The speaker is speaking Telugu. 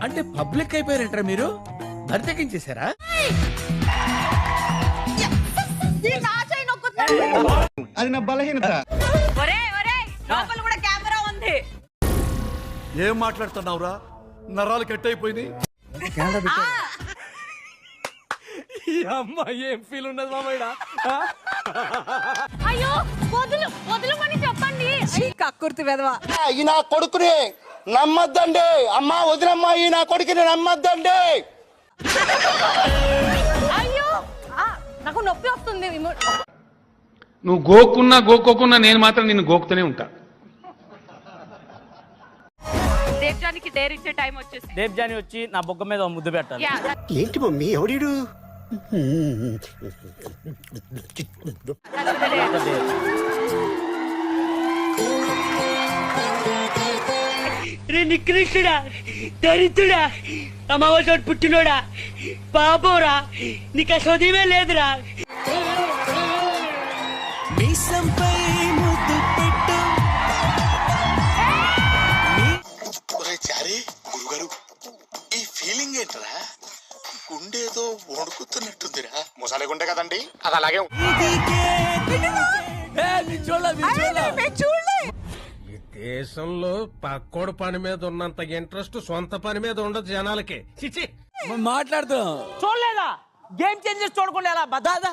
అంటే పబ్లిక్ అయిపోయారంటారా మీరు? బరితెగించేశారా? అది నా బలహీనత. లోపల కూడా కెమెరా ఉంది. ఏం మాట్లాడుతున్నావురా? నరాలు కట్ అయిపోయింది. ఏం ఫీల్ ఉన్నది మామయ్య? అయ్యో వదులు వదులుమని చెప్పండి. కక్కుర్తి వెదవా. ఈ నా కొడుకుని నమ్మద్దండి అమ్మా, వదినమ్మా, ఈ నా కొడుకుని నమ్మద్దండి. అయ్యో నాకు నొప్పి వస్తుంది. నువ్వు గోక్కున్నా గోక్కోకున్నా నేను మాత్రం నిన్ను గోకుతూనే ఉంటా. దేవ్జానికి డేర్ ఇచ్చే టైం వచ్చేసి దేవ్జాని వచ్చి నా బొగ్గ మీద ముద్దు పెట్టాలి. ఏంటి మమ్మీ ఎవడీడు? నికృష్టుడా, దరిద్రుడా, అమావాసోడు పుట్టినోడా, పాపోరా, నీకు చదివే లేదురా. గురుగారు, ఈ ఫీలింగ్ ఏంటరా? గుండేదో వణుకుతున్నట్టుందిరా. మొసాలే గుండె కదండి, అది అలాగే. ఈ దేశంలో పక్కోడు పని మీద ఉన్నంత ఇంట్రెస్ట్ సొంత పని మీద ఉండదు జనాలకి. చిచి మాట్లాడుతున్నాం. చూడలేదా? గేమ్ చేంజర్స్ చూడకుండా ఎలా బదాదా?